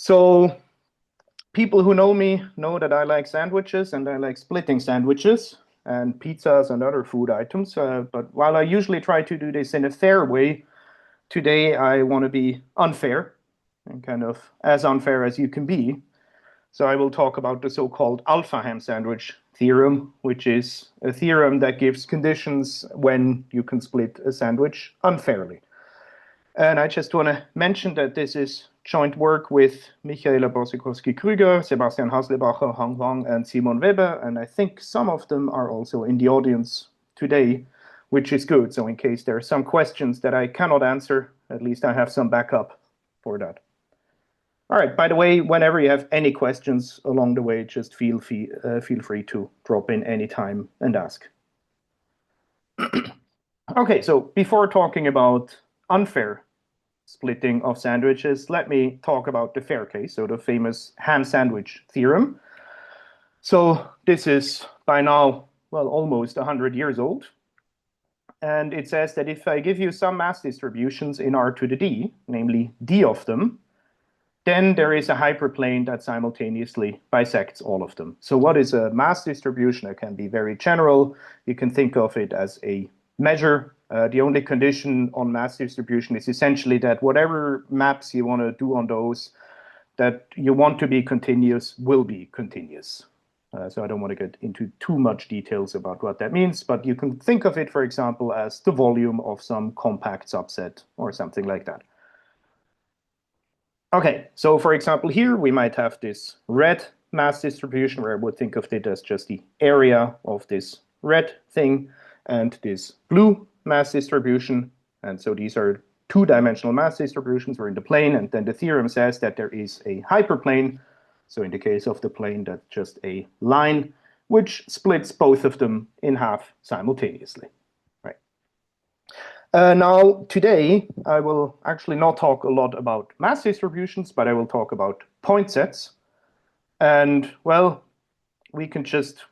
So people who know me know that I like sandwiches and I like splitting sandwiches and pizzas and other food items. But while I usually try to do this in a fair way, today I want to be unfair and kind of as unfair as you can be. So I will talk about the so-called alpha ham sandwich theorem, which is a theorem that gives conditions when you can split a sandwich unfairly. And I just want to mention that this is joint work with Michaela Borzechowski, Sebastian Haslebacher, Hoang, and Simon Weber. And I think some of them are also in the audience today, which is good. So in case there are some questions that I cannot answer, at least I have some backup for that. All right, by the way, whenever you have any questions along the way, just feel free to drop in anytime and ask. Okay, so before talking about unfair splitting of sandwiches, let me talk about the fair case, so the famous ham sandwich theorem. So this is by now, well, almost 100 years old. And it says that if I give you some mass distributions in R to the d, namely d of them, then there is a hyperplane that simultaneously bisects all of them. So what is a mass distribution? It can be very general. You can think of it as a measure. The only condition on mass distribution is essentially that whatever maps you want to do on those that you want to be continuous will be continuous. So I don't want to get into too much details about what that means, but you can think of it, for example, as the volume of some compact subset or something like that. Okay, so for example, here we might have this red mass distribution where I would think of it as just the area of this red thing and this blue mass distribution. And so these are two-dimensional mass distributions. We're in the plane, and then the theorem says that there is a hyperplane. So in the case of the plane, that's just a line which splits both of them in half simultaneously. Now, today, I will actually not talk a lot about mass distributions, but I will talk about point sets. And, well, we can just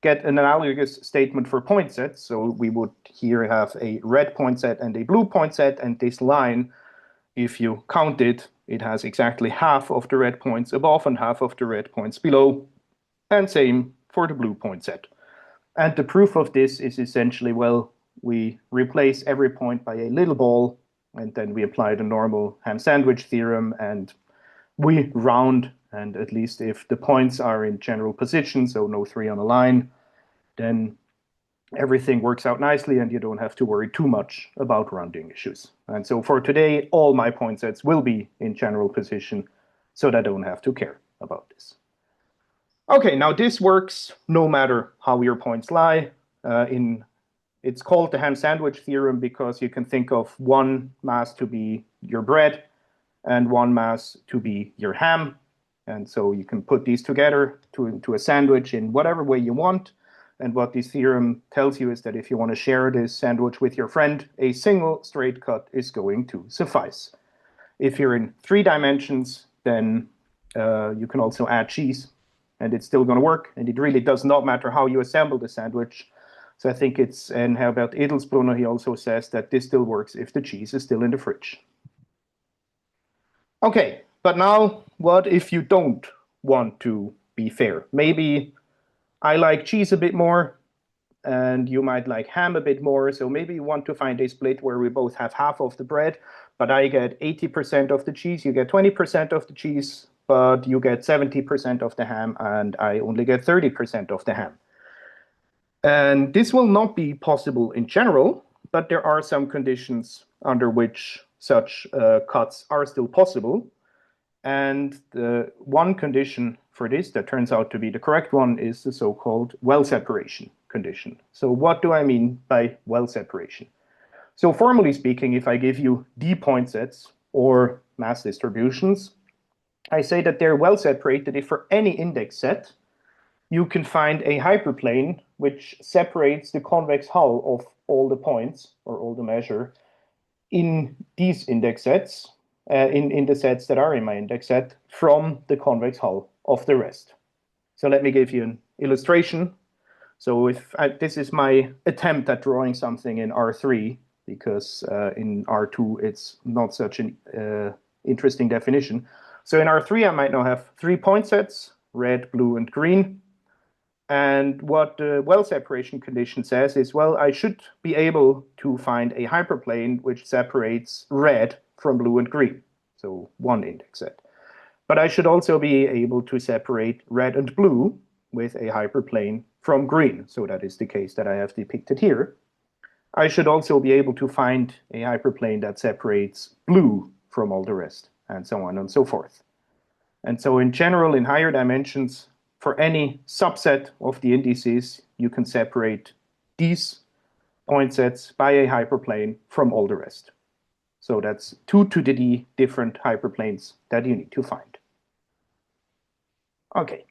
get an analogous statement for point sets. So we would here have a red point set and a blue point set, and this line, if you count it, it has exactly half of the red points above and half of the red points below, and same for the blue point set. And the proof of this is essentially, well, we replace every point by a little ball, and then we apply the normal ham sandwich theorem, and we round, and at least if the points are in general position, so no 3 on a line, then everything works out nicely, and you don't have to worry too much about rounding issues. And so for today, all my point sets will be in general position, so that I don't have to care about this. Okay, now this works no matter how your points lie. It's called the ham sandwich theorem because you can think of one mass to be your bread and one mass to be your ham. And so you can put these together into a sandwich in whatever way you want. And what this theorem tells you is that if you want to share this sandwich with your friend, a single straight cut is going to suffice. If you're in 3 dimensions, then you can also add cheese, and it's still going to work. And it really does not matter how you assemble the sandwich. So I think it's, and Herbert Edelsbrunner, he also says that this still works if the cheese is still in the fridge. Okay, but now what if you don't want to be fair? Maybe I like cheese a bit more and you might like ham a bit more. So maybe you want to find a split where we both have half of the bread, but I get 80% of the cheese, you get 20% of the cheese, but you get 70% of the ham and I only get 30% of the ham. And this will not be possible in general, but there are some conditions under which such cuts are still possible. And the one condition for this that turns out to be the correct one is the so-called well separation condition. So what do I mean by well separation? So formally speaking, if I give you d point sets or mass distributions, I say that they're well separated if for any index set, you can find a hyperplane which separates the convex hull of all the points or all the measure in these index sets, in the sets that are in my index set, from the convex hull of the rest. So let me give you an illustration. So if this is my attempt at drawing something in R3, because in R2 it's not such an interesting definition. So in R3, I might now have 3 point sets, red, blue, and green. And what the well separation condition says is, well, I should be able to find a hyperplane which separates red from blue and green. So one index set. But I should also be able to separate red and blue with a hyperplane from green. So that is the case that I have depicted here. I should also be able to find a hyperplane that separates blue from all the rest, and so on and so forth. And so in general, in higher dimensions, for any subset of the indices, you can separate these point sets by a hyperplane from all the rest. So that's 2 to the d different hyperplanes that you need to find. Okay.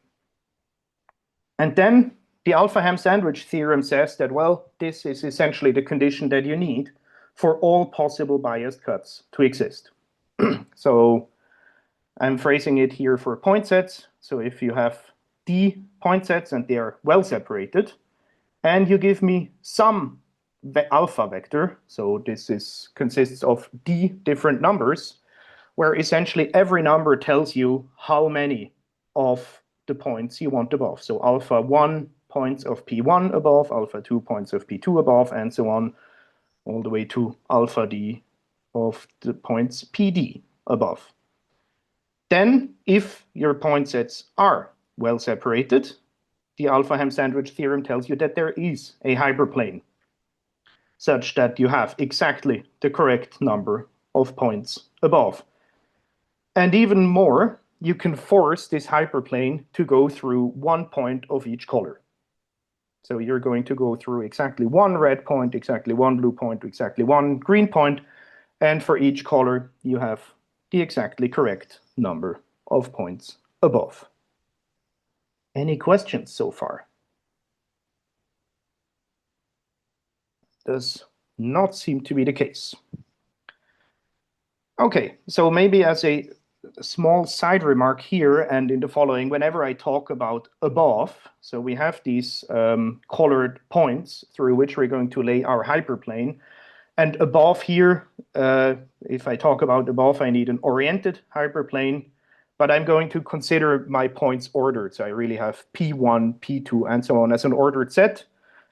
And then the alpha-Ham sandwich theorem says that, well, this is essentially the condition that you need for all possible biased cuts to exist. So I'm phrasing it here for point sets. So if you have d point sets and they are well separated, and you give me some alpha vector, so this consists of d different numbers, where essentially every number tells you how many of the points you want above. So alpha 1 points of P1 above, alpha 2 points of P2 above, and so on, all the way to alpha d of the points PD above. Then, if your point sets are well separated, the alpha-Ham sandwich theorem tells you that there is a hyperplane such that you have exactly the correct number of points above. And even more, you can force this hyperplane to go through 1 point of each color. So you're going to go through exactly 1 red point, exactly 1 blue point, exactly 1 green point, and for each color you have the exactly correct number of points above. Any questions so far? Does not seem to be the case. Okay, so maybe as a small side remark here and in the following, whenever I talk about above, so we have these colored points through which we're going to lay our hyperplane. And above here, if I talk about above, I need an oriented hyperplane, but I'm going to consider my points ordered. So I really have P1, P2, and so on as an ordered set.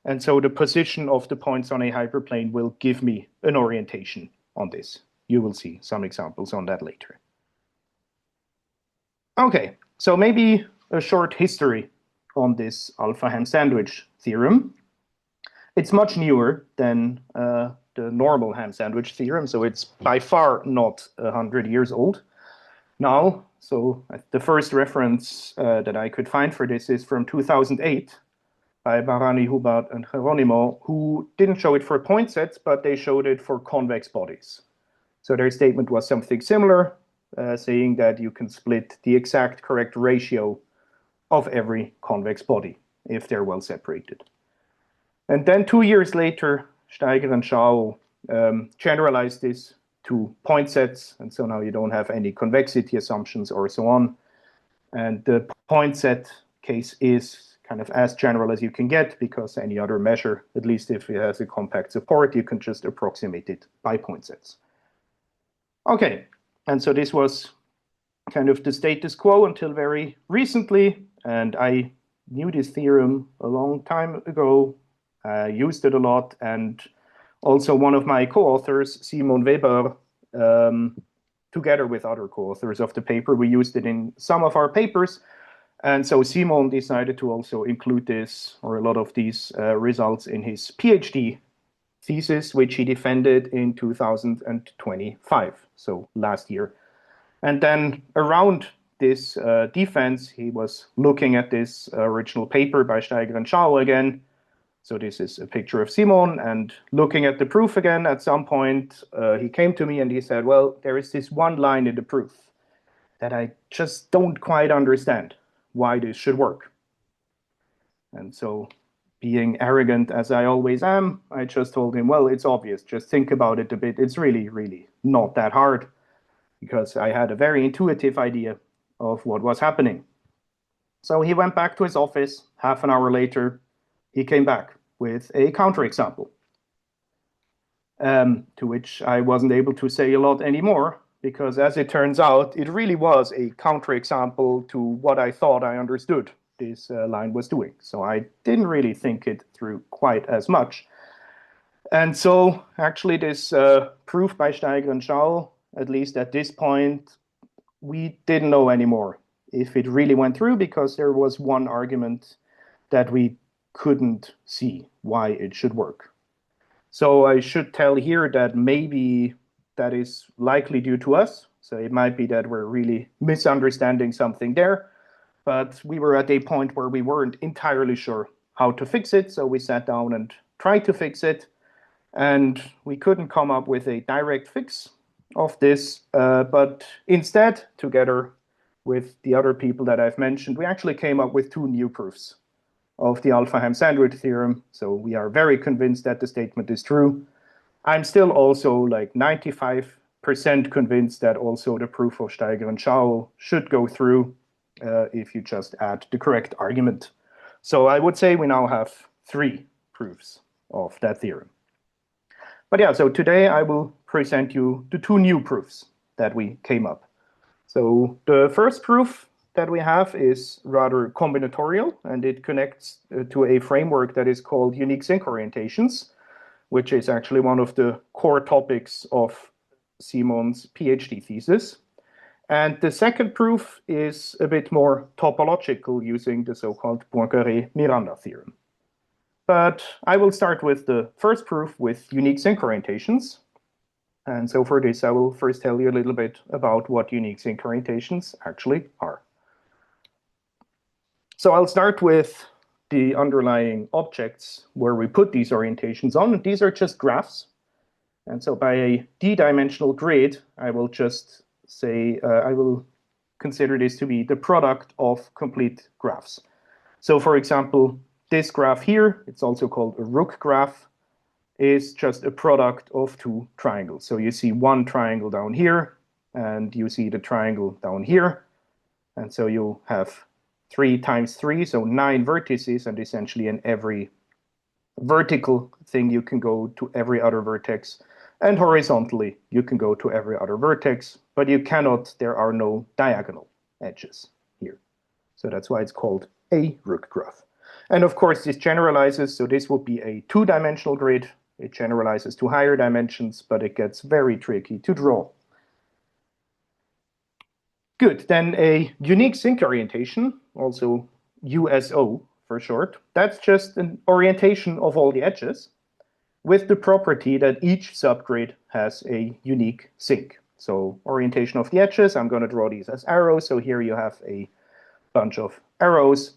And so the position of the points on a hyperplane will give me an orientation on this. You will see some examples on that later. Okay, so maybe a short history on this alpha-Ham sandwich theorem. It's much newer than the normal Ham sandwich theorem, so it's by far not 100 years old now. So the first reference that I could find for this is from 2008 by Barani, Hubbard, and Geronimo, who didn't show it for point sets, but they showed it for convex bodies. So their statement was something similar, saying that you can split the exact correct ratio of every convex body if they're well separated. And then 2 years later, Steiger and Schau generalized this to point sets, and so now you don't have any convexity assumptions or so on. And the point set case is kind of as general as you can get, because any other measure, at least if it has a compact support, you can just approximate it by point sets. Okay, and so this was kind of the status quo until very recently, and I knew this theorem a long time ago. I used it a lot, and also one of my co-authors, Simon Weber, together with other co-authors of the paper, we used it in some of our papers. And so Simon decided to also include this, or a lot of these results, in his PhD thesis, which he defended in 2025, so last year. And then around this defense, he was looking at this original paper by Steiger and Schau again. So this is a picture of Simon, and looking at the proof again, at some point, he came to me and he said, well, there is this one line in the proof that I just don't quite understand why this should work. And so, being arrogant as I always am, I just told him, well, it's obvious, just think about it a bit. It's really, really not that hard, because I had a very intuitive idea of what was happening. So he went back to his office. Half an hour later, he came back with a counterexample, to which I wasn't able to say a lot anymore, because as it turns out, it really was a counterexample to what I thought I understood this line was doing. So I didn't really think it through quite as much. And so actually this proof by Steiger and Schau, at least at this point, we didn't know anymore if it really went through, because there was one argument that we couldn't see why it should work. So I should tell here that maybe that is likely due to us. So it might be that we're really misunderstanding something there, but we were at a point where we weren't entirely sure how to fix it. So we sat down and tried to fix it, and we couldn't come up with a direct fix of this, but instead, together with the other people that I've mentioned, we actually came up with two new proofs of the Alfvén-Sandwich theorem. So we are very convinced that the statement is true. I'm still also like 95% convinced that also the proof of Steiger and Schau should go through if you just add the correct argument. So I would say we now have three proofs of that theorem. But yeah, so today I will present you the two new proofs that we came up. So the first proof that we have is rather combinatorial, and it connects to a framework that is called unique sinc orientations, which is actually one of the core topics of Simon's PhD thesis. And the second proof is a bit more topological, using the so-called Poincaré-Miranda theorem. But I will start with the first proof with unique sinc orientations. And so for this, I will first tell you a little bit about what unique sinc orientations actually are. So I'll start with the underlying objects where we put these orientations on. These are just graphs. And so by a d-dimensional grid, I will just say, I will consider this to be the product of complete graphs. So for example, this graph here, it's also called a rook graph, is just a product of two triangles. So you see one triangle down here, and you see the triangle down here. And so you have 3 times 3, so 9 vertices, and essentially in every vertical thing you can go to every other vertex, and horizontally you can go to every other vertex, but you cannot, there are no diagonal edges here. So that's why it's called a rook graph. And of course this generalizes, so this would be a 2-dimensional grid. It generalizes to higher dimensions, but it gets very tricky to draw. Good, then a unique sinc orientation, also USO for short, that's just an orientation of all the edges with the property that each subgrid has a unique sinc. So orientation of the edges, I'm going to draw these as arrows. So here you have a bunch of arrows.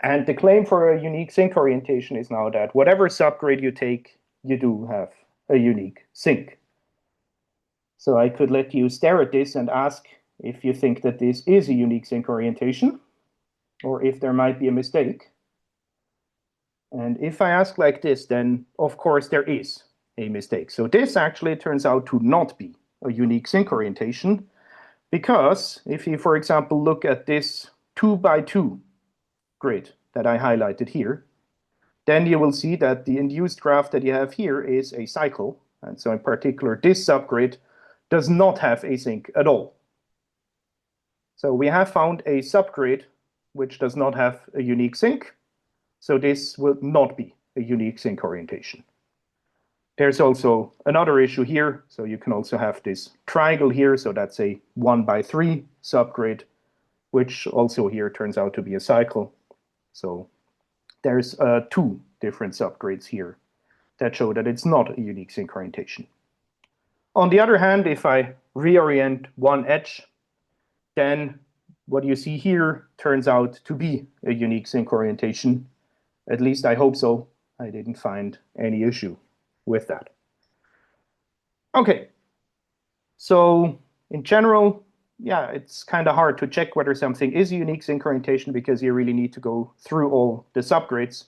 And the claim for a unique sinc orientation is now that whatever subgrid you take, you do have a unique sinc. So I could let you stare at this and ask if you think that this is a unique sinc orientation, or if there might be a mistake. And if I ask like this, then of course there is a mistake. So this actually turns out to not be a unique sinc orientation, because if you, for example, look at this 2x2 grid that I highlighted here, then you will see that the induced graph that you have here is a cycle. And so in particular, this subgrid does not have a sinc at all. So we have found a subgrid which does not have a unique sinc. So this will not be a unique sinc orientation. There's also another issue here. So you can also have this triangle here. So that's a 1x3 subgrid, which also here turns out to be a cycle. So there's 2 different subgrids here that show that it's not a unique sinc orientation. On the other hand, if I reorient one edge, then what you see here turns out to be a unique sinc orientation. At least I hope so. I didn't find any issue with that. Okay, so in general, yeah, it's kind of hard to check whether something is a unique sinc orientation because you really need to go through all the subgrids.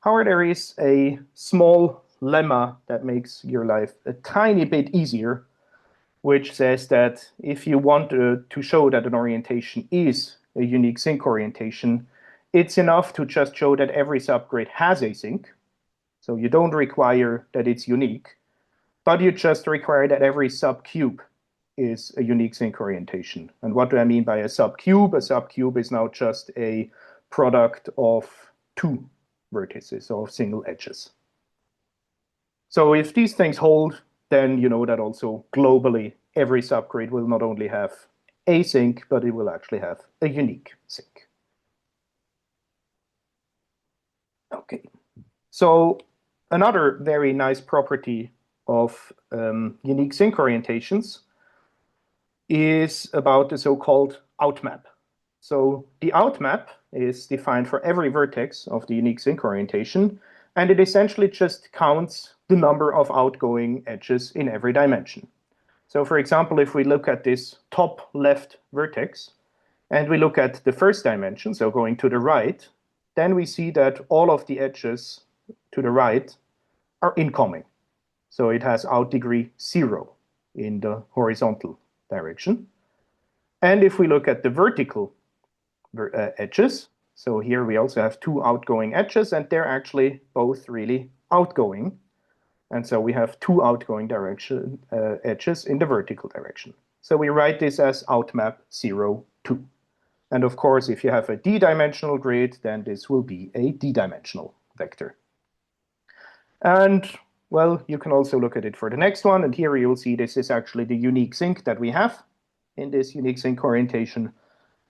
However, there is a small lemma that makes your life a tiny bit easier, which says that if you want to show that an orientation is a unique sinc orientation, it's enough to just show that every subgrid has a sinc. So you don't require that it's unique, but you just require that every subcube is a unique sync orientation. And what do I mean by a subcube? A subcube is now just a product of two vertices, or single edges. So if these things hold, then you know that also globally every subgrid will not only have a sync, but it will actually have a unique sync. Okay, so another very nice property of unique sync orientations is about the so-called outmap. So the outmap is defined for every vertex of the unique sync orientation, and it essentially just counts the number of outgoing edges in every dimension. So for example, if we look at this top left vertex, and we look at the first dimension, so going to the right, then we see that all of the edges to the right are incoming. So it has out degree 0 in the horizontal direction. And if we look at the vertical edges, so here we also have two outgoing edges, and they're actually both really outgoing. And so we have two outgoing edges in the vertical direction. So we write this as outmap 0, 2. And of course, if you have a d-dimensional grid, then this will be a d-dimensional vector. And well, you can also look at it for the next one. And here you'll see this is actually the unique sync that we have in this unique sync orientation.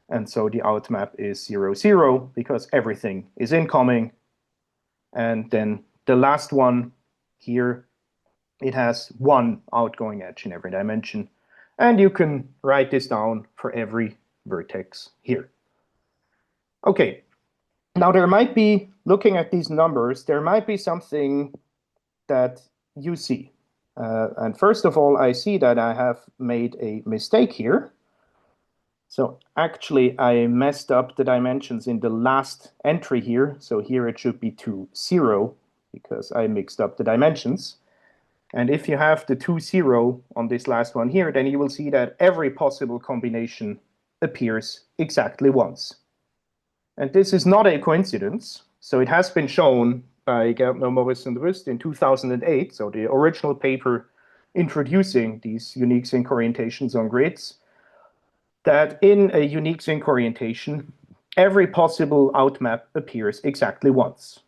And so the outmap is 0, 0, because everything is incoming. And then the last one here, it has one outgoing edge in every dimension. And you can write this down for every vertex here. Okay, now there might be, looking at these numbers, there might be something that you see. And first of all, I see that I have made a mistake here. So actually, I messed up the dimensions in the last entry here. So here it should be 2, 0, because I mixed up the dimensions. And if you have the 2, 0 on this last one here, then you will see that every possible combination appears exactly once. And this is not a coincidence. So it has been shown by Gertner, Morris, and Rust in 2008, so the original paper introducing these unique sync orientations on grids, that in a unique sync orientation, every possible outmap appears exactly once.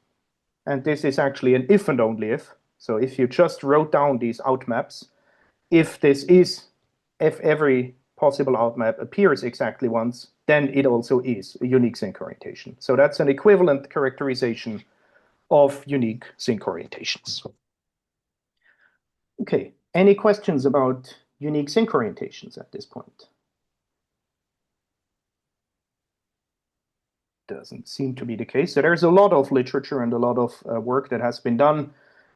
And this is actually an if and only if. So if you just wrote down these outmaps, if every possible outmap appears exactly once, then it also is a unique sync orientation. So that's an equivalent characterization of unique sync orientations. Okay, any questions about unique sync orientations at this point? Doesn't seem to be the case. So there's a lot of literature and a lot of work that has been done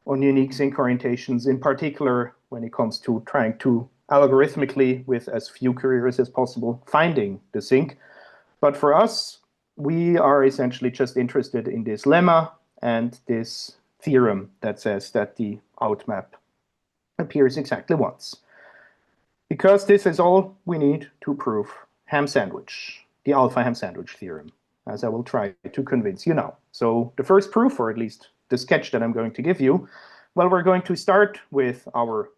on unique sync orientations, in particular when it comes to trying to algorithmically, with as few queries as possible, finding the sync. But for us, we are essentially just interested in this lemma and this theorem that says that the outmap appears exactly once. Because this is all we need to prove ham sandwich, the alpha ham sandwich theorem, as I will try to convince you now. So the first proof, or at least the sketch that I'm going to give you, well, we're going to start with our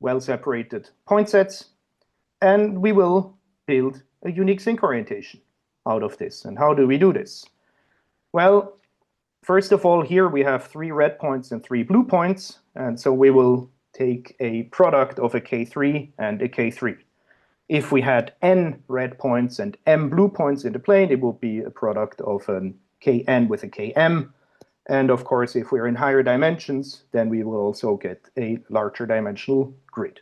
well-separated point sets, and we will build a unique sync orientation out of this. And how do we do this? Well, first of all, here we have 3 red points and 3 blue points, and so we will take a product of a K3 and a K3. If we had n red points and m blue points in the plane, it would be a product of an Kn with a Km. And of course, if we're in higher dimensions, then we will also get a larger dimensional grid.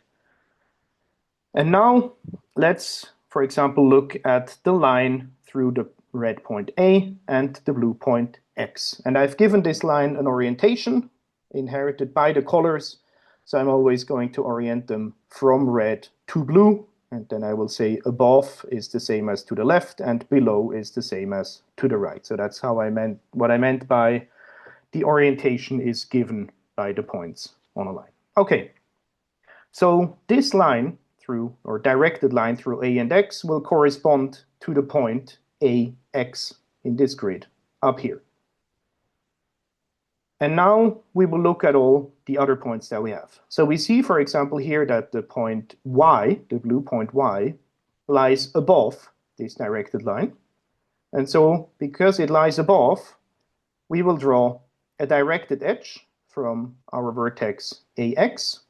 And now let's, for example, look at the line through the red point A and the blue point X. And I've given this line an orientation inherited by the colors. So I'm always going to orient them from red to blue. And then I will say above is the same as to the left and below is the same as to the right. So that's how I meant, what I meant by the orientation is given by the points on a line. Okay, so this line through, or directed line through A and X, will correspond to the point AX in this grid up here. And now we will look at all the other points that we have. So we see, for example, here that the point y, the blue point y, lies above this directed line. And so because it lies above, we will draw a directed edge from our vertex ax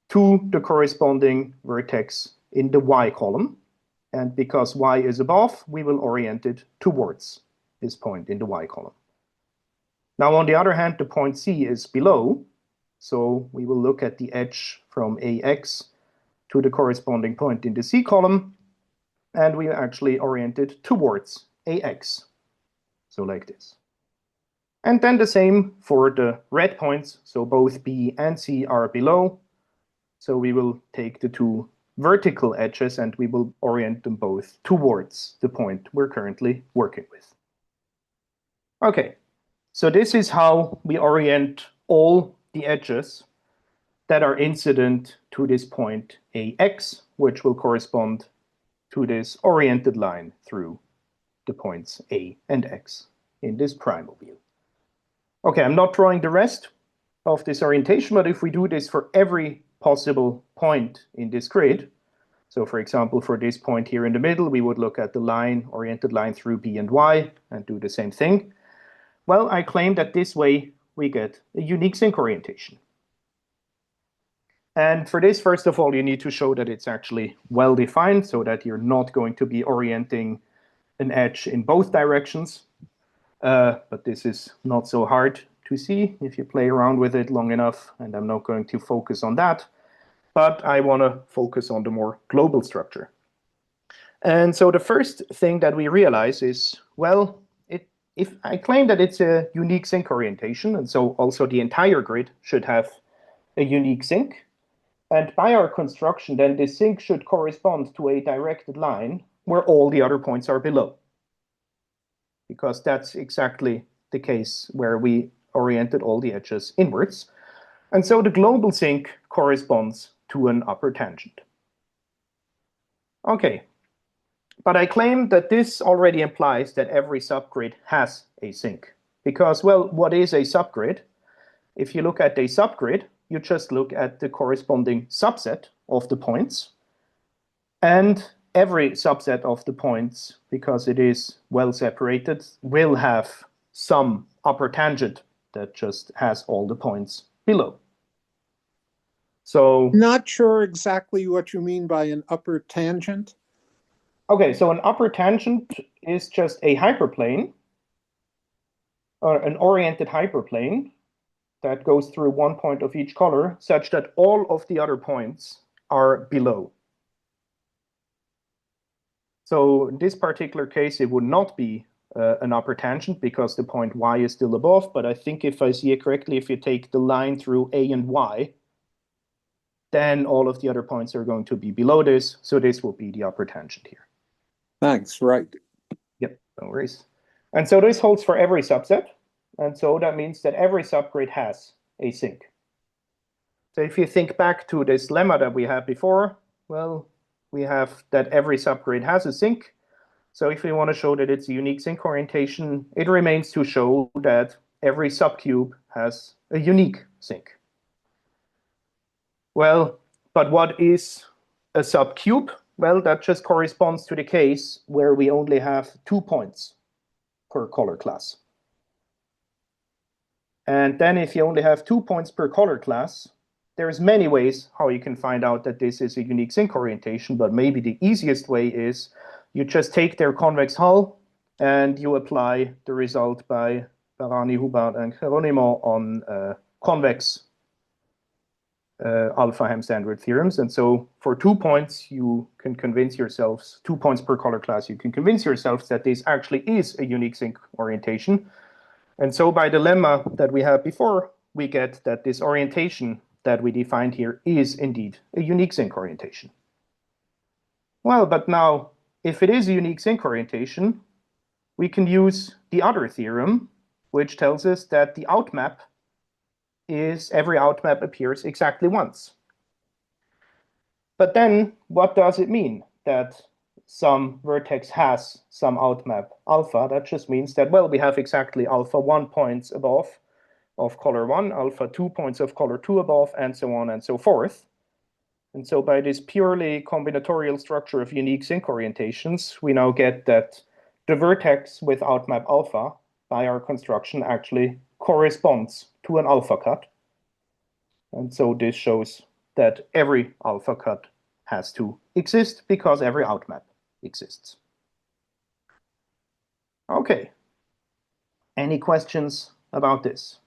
to the corresponding vertex in the y column. And because y is above, we will orient it towards this point in the y column. Now, on the other hand, the point C is below, so we will look at the edge from AX to the corresponding point in the C column, and we actually orient it towards AX, so like this. And then the same for the red points, so both B and C are below, so we will take the two vertical edges and we will orient them both towards the point we're currently working with. Okay. So this is how we orient all the edges that are incident to this point AX, which will correspond to this oriented line through the points A and X in this primal view. Okay, I'm not drawing the rest of this orientation, but if we do this for every possible point in this grid, so for example, for this point here in the middle, we would look at the line, oriented line through B and Y, and do the same thing. Well, I claim that this way we get a unique sinc orientation. And for this, first of all, you need to show that it's actually well defined so that you're not going to be orienting an edge in both directions. But this is not so hard to see if you play around with it long enough, and I'm not going to focus on that. But I want to focus on the more global structure. And so the first thing that we realize is, well, if I claim that it's a unique sinc orientation, and so also the entire grid should have a unique sinc, and by our construction, then this sinc should correspond to a directed line where all the other points are below. Because that's exactly the case where we oriented all the edges inwards. And so the global sinc corresponds to an upper tangent. Okay. But I claim that this already implies that every subgrid has a sinc. Because, well, what is a subgrid? If you look at a subgrid, you just look at the corresponding subset of the points. And every subset of the points, because it is well separated, will have some upper tangent that just has all the points below. So, not sure exactly what you mean by an upper tangent. Okay, so an upper tangent is just a hyperplane, or an oriented hyperplane that goes through one point of each color, such that all of the other points are below. So in this particular case, it would not be an upper tangent because the point y is still above, but I think if I see it correctly, if you take the line through A and Y, then all of the other points are going to be below this, so this will be the upper tangent here. Thanks, right. Yep, no worries. And so this holds for every subset. And so that means that every subgrid has a sinc. So if you think back to this lemma that we had before, well, we have that every subgrid has a sinc. So if we want to show that it's a unique sinc orientation, it remains to show that every subcube has a unique sinc. Well, but what is a subcube? Well, that just corresponds to the case where we only have 2 points per color class. And then if you only have 2 points per color class, there's many ways how you can find out that this is a unique sinc orientation, but maybe the easiest way is you just take their convex hull and you apply the result by Barani, Hubbard, and Geronimo on convex alpha Ham standard theorems. And so for 2 points, you can convince yourselves, 2 points per color class, you can convince yourselves that this actually is a unique sinc orientation. And so by the lemma that we had before, we get that this orientation that we defined here is indeed a unique sinc orientation. Well, but now, if it is a unique sinc orientation, we can use the other theorem, which tells us that the outmap is every outmap appears exactly once. But then, what does it mean that some vertex has some outmap alpha? That just means that, well, we have exactly alpha 1 points above, of color 1, alpha 2 points of color 2 above, and so on and so forth. And so by this purely combinatorial structure of unique zinc orientations, we now get that the vertex with outmap alpha by our construction actually corresponds to an alpha cut. And so this shows that every alpha cut has to exist because every outmap exists. Okay. Any questions about this?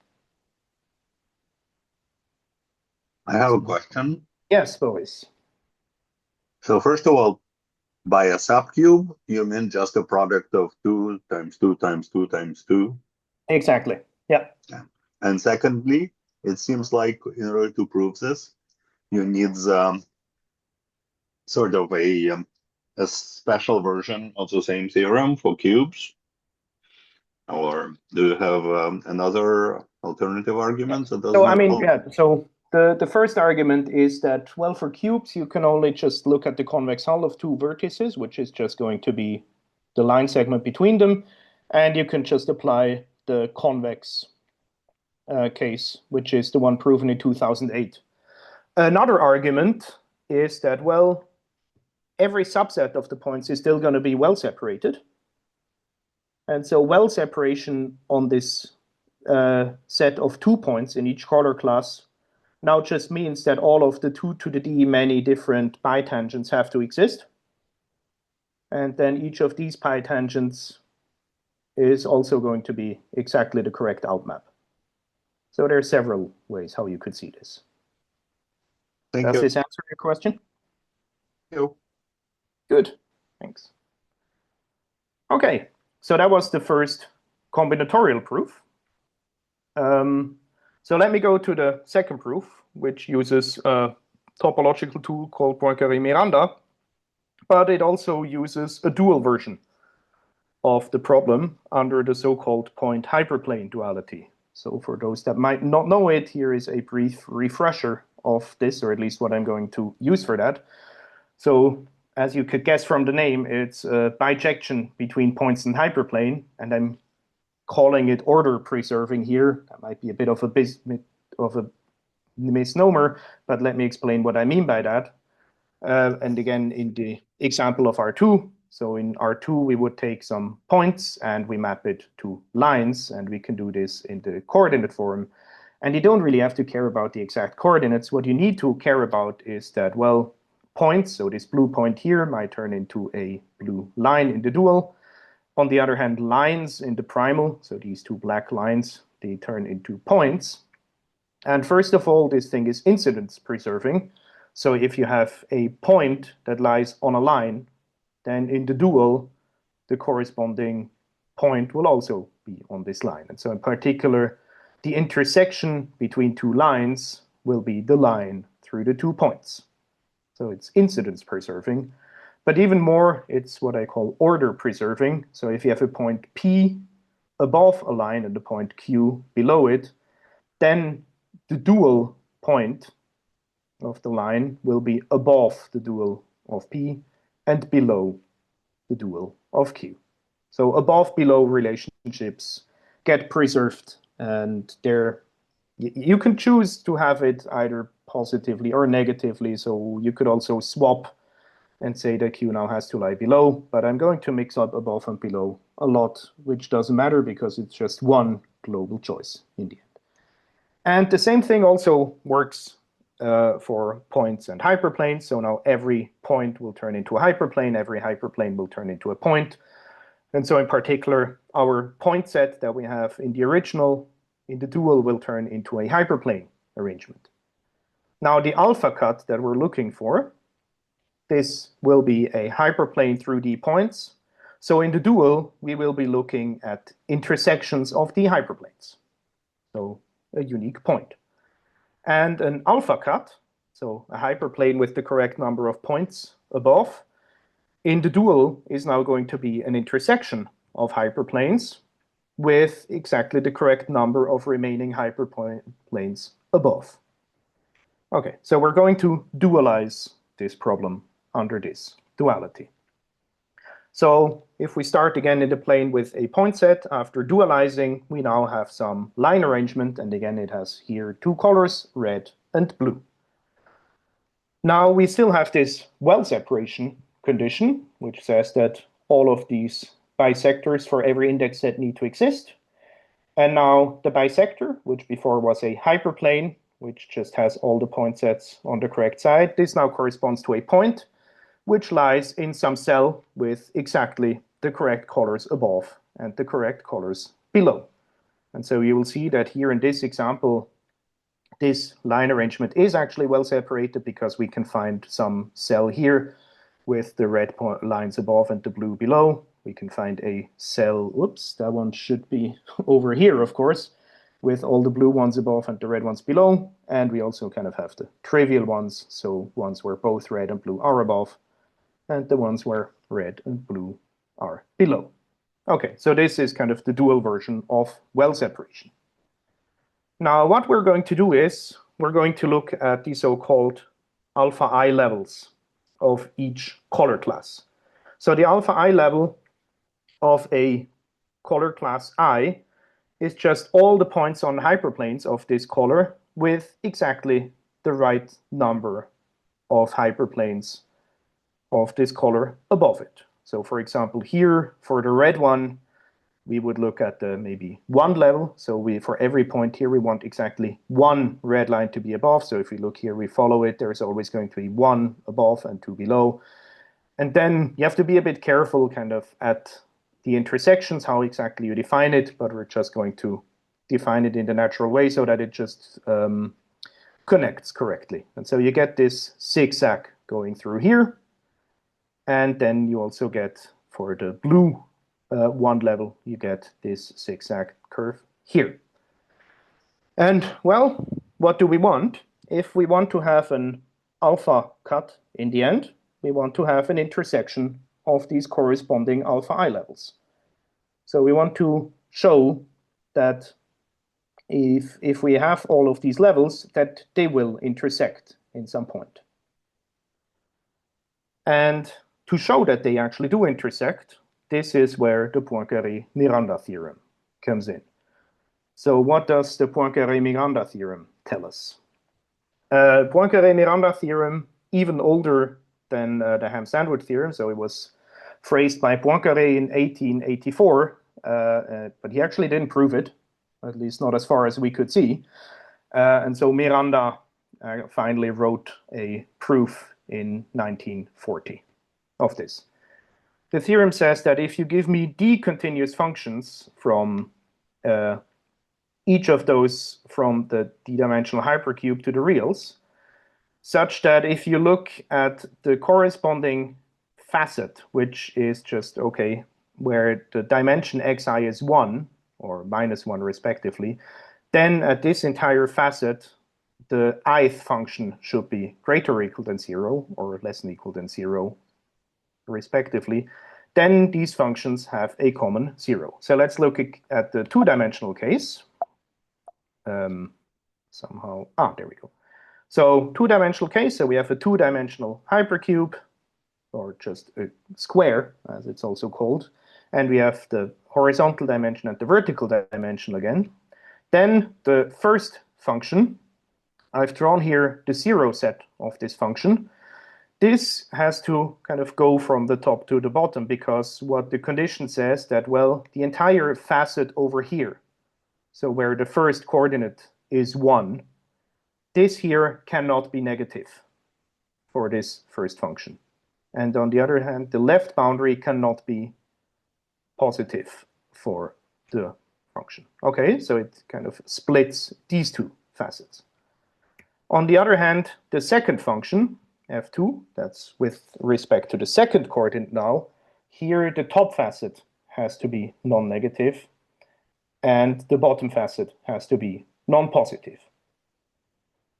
I have a question. Yes, Boris. So first of all, by a subcube, you mean just a product of 2 times 2 times 2 times 2? Exactly. Yeah. And secondly, it seems like in order to prove this, you need sort of a special version of the same theorem for cubes. Or do you have another alternative argument that does So not I mean, hold? yeah. So the first argument is that, well, for cubes, you can only just look at the convex hull of two vertices, which is just going to be the line segment between them, and you can just apply the convex case, which is the one proven in 2008. Another argument is that, well, every subset of the points is still going to be well separated. And so well separation on this set of 2 points in each color class now just means that all of the 2 to the d many different pi tangents have to exist. And then each of these pi tangents is also going to be exactly the correct outmap. So there are several ways how you could see this. Does this answer your question? You. Good, thanks. Okay, so that was the first combinatorial proof. So let me go to the second proof, which uses a topological tool called Poincaré-Miranda, but it also uses a dual version of the problem under the so-called point-hyperplane duality. So for those that might not know it, here is a brief refresher of this, or at least what I'm going to use for that. So as you could guess from the name, it's a bijection between points in hyperplane, and I'm calling it order preserving here. That might be a bit of a misnomer, but let me explain what I mean by that. And again, in the example of R2, so in R2, we would take some points and we map it to lines, and we can do this in the coordinate form. And you don't really have to care about the exact coordinates. What you need to care about is that, well, points, so this blue point here might turn into a blue line in the dual. On the other hand, lines in the primal, so these two black lines, they turn into points. And first of all, this thing is incidence preserving. So if you have a point that lies on a line, then in the dual, the corresponding point will also be on this line. And so in particular, the intersection between two lines will be the line through the 2 points. So it's incidence preserving. But even more, it's what I call order preserving. So if you have a point P above a line and a point Q below it, then the dual point of the line will be above the dual of P and below the dual of Q. So above-below relationships get preserved, and you can choose to have it either positively or negatively. So you could also swap and say that Q now has to lie below, but I'm going to mix up above and below a lot, which doesn't matter because it's just one global choice in the end. And the same thing also works for points and hyperplanes. So now every point will turn into a hyperplane, every hyperplane will turn into a point. And so in particular, our point set that we have in the original, in the dual, will turn into a hyperplane arrangement. Now the alpha cut that we're looking for, this will be a hyperplane through the points. So in the dual, we will be looking at intersections of the hyperplanes. So a unique point. And an alpha cut, so a hyperplane with the correct number of points above, in the dual is now going to be an intersection of hyperplanes with exactly the correct number of remaining hyperplanes above. Okay, so we're going to dualize this problem under this duality. So if we start again in the plane with a point set, after dualizing, we now have some line arrangement. And again, it has here two colors, red and blue. Now we still have this well separation condition, which says that all of these bisectors for every index set need to exist. And now the bisector, which before was a hyperplane, which just has all the point sets on the correct side, this now corresponds to a point, which lies in some cell with exactly the correct colors above and the correct colors below. And so you will see that here in this example, this line arrangement is actually well separated because we can find some cell here with the red lines above and the blue below. We can find a cell, whoops, that one should be over here, of course, with all the blue ones above and the red ones below. And we also kind of have the trivial ones, so ones where both red and blue are above, and the ones where red and blue are below. Okay, so this is kind of the dual version of well separation. Now, what we're going to do is we're going to look at the so-called alpha I levels of each color class. So the alpha I level of a color class I is just all the points on hyperplanes of this color with exactly the right number of hyperplanes of this color above it. So for example, here for the red one, we would look at the maybe 1 level. So for every point here, we want exactly 1 red line to be above. So if we look here, we follow it, there's always going to be 1 above and 2 below. And then you have to be a bit careful kind of at the intersections, how exactly you define it, but we're just going to define it in the natural way so that it just connects correctly. And so you get this zigzag going through here. And then you also get, for the blue 1 level, you get this zigzag curve here. And well, what do we want? If we want to have an alpha cut in the end, we want to have an intersection of these corresponding alpha I levels. So we want to show that if we have all of these levels, that they will intersect in some point. And to show that they actually do intersect, this is where the Poincaré-Miranda theorem comes in. So what does the Poincaré-Miranda theorem tell us? Poincaré-Miranda theorem, even older than the Ham-Sandwich theorem, so it was phrased by Poincaré in 1884, but he actually didn't prove it, at least not as far as we could see. And so Miranda finally wrote a proof in 1940 of this. The theorem says that if you give me d continuous functions from each of those from the d-dimensional hypercube to the reals, such that if you look at the corresponding facet, which is just, okay, where the dimension xi is 1 or -1 respectively, then at this entire facet, the ith function should be greater or equal than 0 or less than equal than 0 respectively. Then these functions have a common 0. So let's look at the two-dimensional case. There we go. So two-dimensional case, so we have a two-dimensional hypercube, or just a square, as it's also called. And we have the horizontal dimension and the vertical dimension again. Then the first function, I've drawn here the 0 set of this function. This has to kind of go from the top to the bottom, because what the condition says that, well, the entire facet over here, so where the first coordinate is 1, this here cannot be negative for this first function. And on the other hand, the left boundary cannot be positive for the function. Okay, so it kind of splits these two facets. On the other hand, the second function, f2, that's with respect to the second coordinate now, here the top facet has to be non-negative, and the bottom facet has to be non-positive.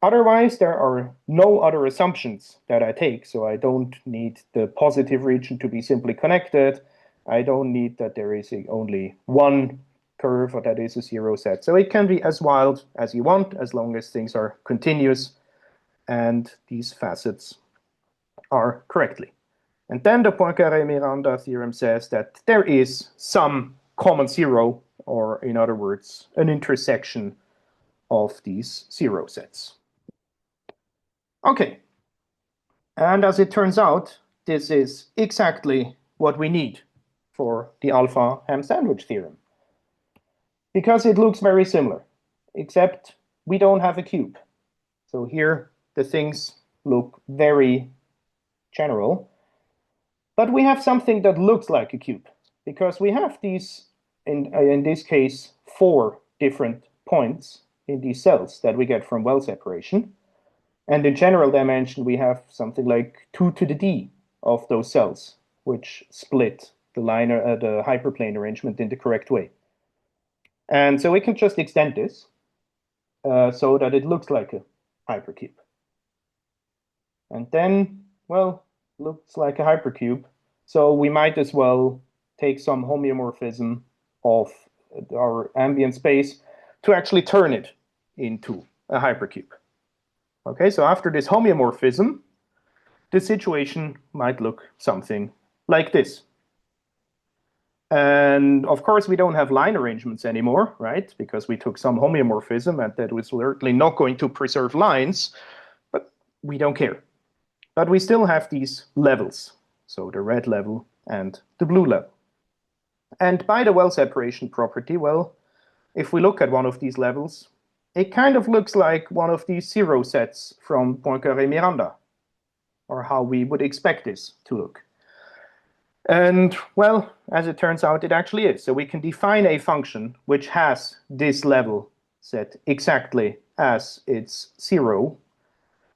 Otherwise, there are no other assumptions that I take, so I don't need the positive region to be simply connected. I don't need that there is only one curve or that is a 0 set. So it can be as wild as you want, as long as things are continuous and these facets are correctly And then the Poincaré-Miranda theorem says that there is some common zero, or in other words, an intersection of these zero sets. Okay, and as it turns out, this is exactly what we need for the alpha ham sandwich theorem, because it looks very similar, except we don't have a cube. So here the things look very general, but we have something that looks like a cube, because we have these, in this case, 4 different points in these cells that we get from well separation. And in general dimension, we have something like 2 to the d of those cells, which split the the hyperplane arrangement in the correct way. And so we can just extend this so that it looks like a hypercube. And then, well, looks like a hypercube. So we might as well take some homeomorphism of our ambient space to actually turn it into a hypercube. Okay, so after this homeomorphism, the situation might look something like this. And of course, we don't have line arrangements anymore, right? Because we took some homeomorphism, and that was certainly not going to preserve lines, but we don't care. But we still have these levels, so the red level and the blue level. And by the well separation property, well, if we look at one of these levels, it kind of looks like one of these zero sets from Poincaré-Miranda, or how we would expect this to look. And, well, as it turns out, it actually is. So we can define a function which has this level set exactly as its zero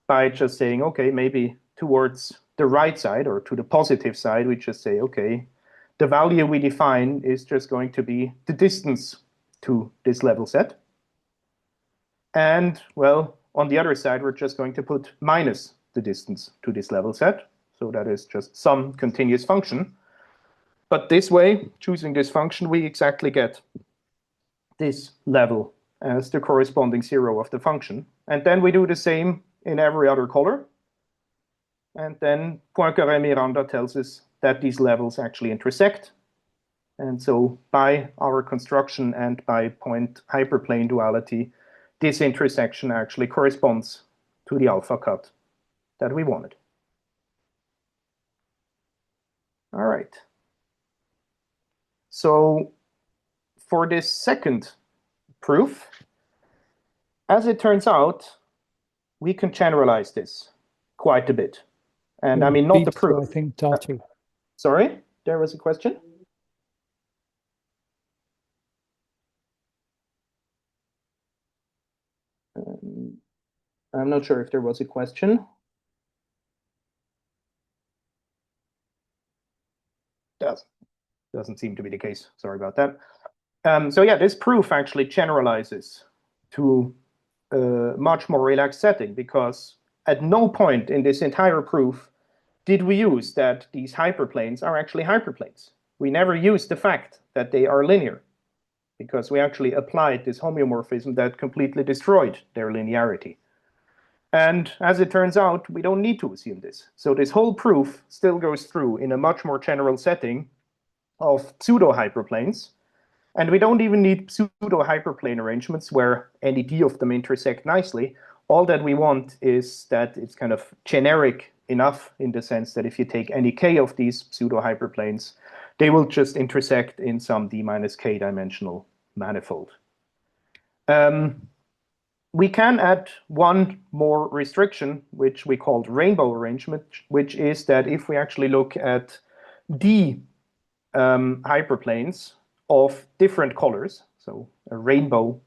by just saying, okay, maybe towards the right side or to the positive side, we just say, okay, the value we define is just going to be the distance to this level set. And, well, on the other side, we're just going to put minus the distance to this level set. So that is just some continuous function. But this way, choosing this function, we exactly get this level as the corresponding zero of the function. And then we do the same in every other color. And then Poincaré-Miranda tells us that these levels actually intersect. And so by our construction and by point-hyperplane duality, this intersection actually corresponds to the alpha cut that we wanted. All right. So for this second proof, as it turns out, we can generalize this quite a bit. And I mean, not the proof. I think delta. Sorry, there was a question? I'm not sure if there was a question. Doesn't seem to be the case. Sorry about that. So yeah, this proof actually generalizes to a much more relaxed setting, because at no point in this entire proof did we use that these hyperplanes are actually hyperplanes. We never used the fact that they are linear, because we actually applied this homeomorphism that completely destroyed their linearity. And as it turns out, we don't need to assume this. So this whole proof still goes through in a much more general setting of pseudo-hyperplanes. And we don't even need pseudo-hyperplane arrangements where any d of them intersect nicely. All that we want is that it's kind of generic enough in the sense that if you take any k of these pseudo-hyperplanes, they will just intersect in some d minus k dimensional manifold. We can add one more restriction, which we called rainbow arrangement, which is that if we actually look at d hyperplanes of different colors, so a rainbow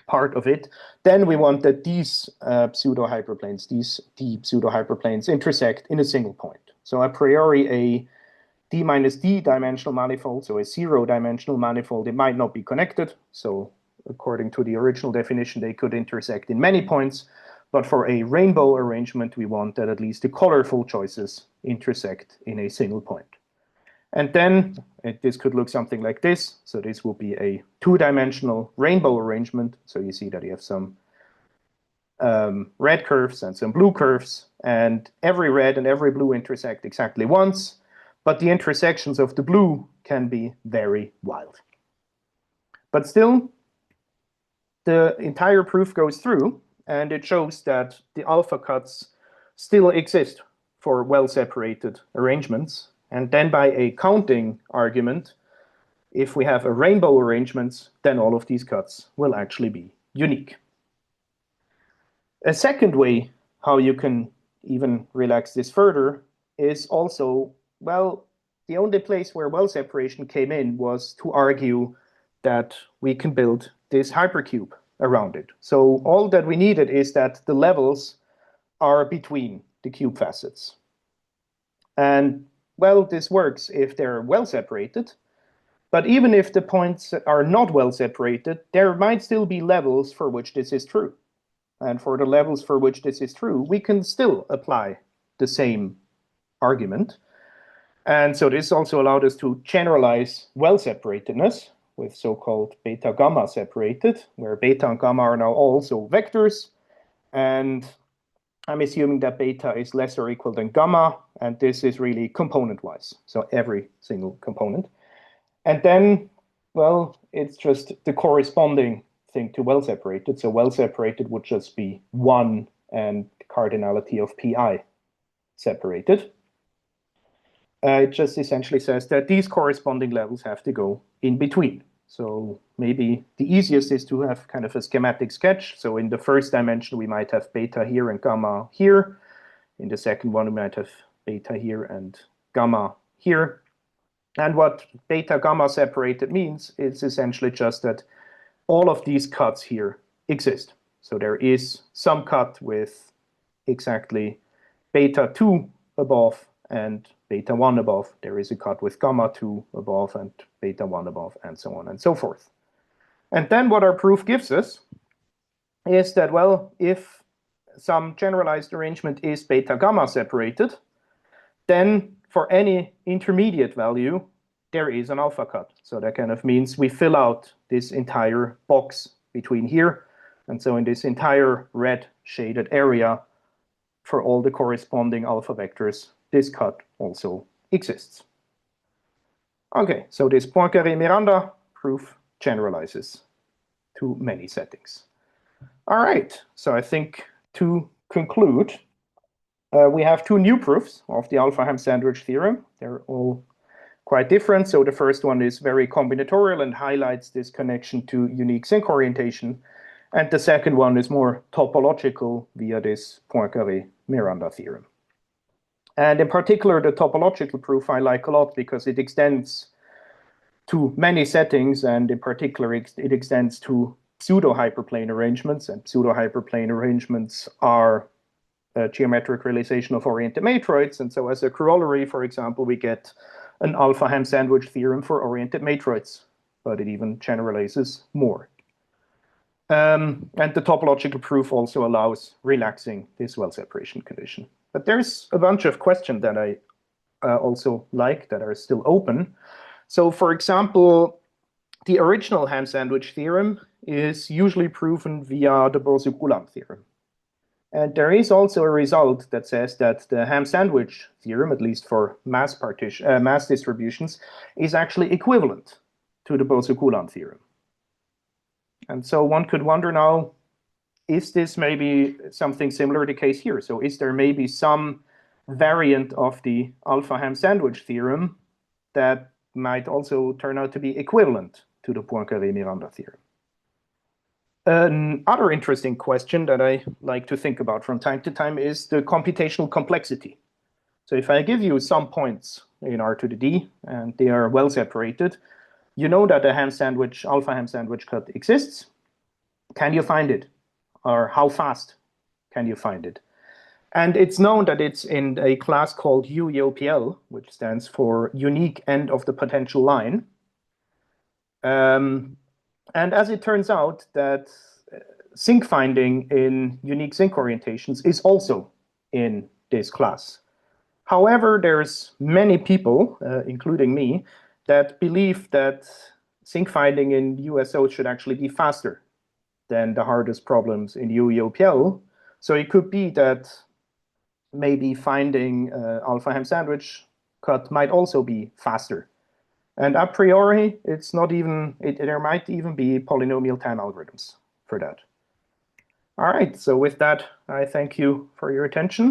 part of it, then we want that these pseudo-hyperplanes, these d pseudo-hyperplanes intersect in a single point. So a priori, a d minus d dimensional manifold, so a 0-dimensional manifold, it might not be connected. So according to the original definition, they could intersect in many points. But for a rainbow arrangement, we want that at least the colorful choices intersect in a single point. And then this could look something like this. So this will be a 2-dimensional rainbow arrangement. So you see that you have some red curves and some blue curves. and every red and every blue intersect exactly once, but the intersections of the blue can be very wild. But still, the entire proof goes through, and it shows that the alpha cuts still exist for well-separated arrangements. And then by a counting argument, if we have a rainbow arrangements, then all of these cuts will actually be unique. A second way how you can even relax this further is also, well, the only place where well separation came in was to argue that we can build this hypercube around it. So all that we needed is that the levels are between the cube facets. And well, this works if they're well separated. But even if the points are not well separated, there might still be levels for which this is true. And for the levels for which this is true, we can still apply the same argument. And so this also allowed us to generalize well-separatedness with so-called beta-gamma separated, where beta and gamma are now also vectors. And I'm assuming that beta is less or equal than gamma, and this is really component-wise, so every single component. And then, well, it's just the corresponding thing to well-separated. So well-separated would just be 1 and cardinality of pi separated. It just essentially says that these corresponding levels have to go in between. So maybe the easiest is to have kind of a schematic sketch. So in the first dimension, we might have beta here and gamma here. In the second one, we might have beta here and gamma here. And what beta-gamma separated means is essentially just that all of these cuts here exist. So there is some cut with exactly beta 2 above and beta 1 above. There is a cut with gamma 2 above and beta 1 above, and so on and so forth. And then what our proof gives us is that, well, if some generalized arrangement is beta-gamma separated, then for any intermediate value, there is an alpha cut. So that kind of means we fill out this entire box between here. And so in this entire red shaded area, for all the corresponding alpha vectors, this cut also exists. Okay, so this Poincaré-Miranda proof generalizes to many settings. All right, so I think to conclude, we have two new proofs of the alpha-Ham sandwich theorem. They're all quite different. So the first one is very combinatorial and highlights this connection to unique zinc orientation. And the second one is more topological via this Poincaré-Miranda theorem. And in particular, the topological proof I like a lot because it extends to many settings, and in particular, it extends to pseudo-hyperplane arrangements. And pseudo-hyperplane arrangements are a geometric realization of oriented matroids. And so as a corollary, for example, we get an alpha-Ham sandwich theorem for oriented matroids, but it even generalizes more. And the topological proof also allows relaxing this well separation condition. But there's a bunch of questions that I also like that are still open. So for example, the original Ham sandwich theorem is usually proven via the Borzechowski theorem. And there is also a result that says that the Ham sandwich theorem, at least for mass distributions, is actually equivalent to the Borzechowski theorem. And so one could wonder now, is this maybe something similar the case here? So is there maybe some variant of the alpha-Ham sandwich theorem that might also turn out to be equivalent to the Poincaré-Miranda theorem? Another interesting question that I like to think about from time to time is the computational complexity. So if I give you some points in R to the D and they are well separated, you know that the Ham sandwich, alpha-Ham sandwich cut exists. Can you find it? Or how fast can you find it? And it's known that it's in a class called UEOPL, which stands for unique end of the potential line. And as it turns out, that zinc finding in unique zinc orientations is also in this class. However, there's many people, including me, that believe that zinc finding in USO should actually be faster than the hardest problems in UEOPL. So it could be that maybe finding alpha ham sandwich cut might also be faster. And a priori, it's not even, there might even be polynomial time algorithms for that. All right, so with that, I thank you for your attention.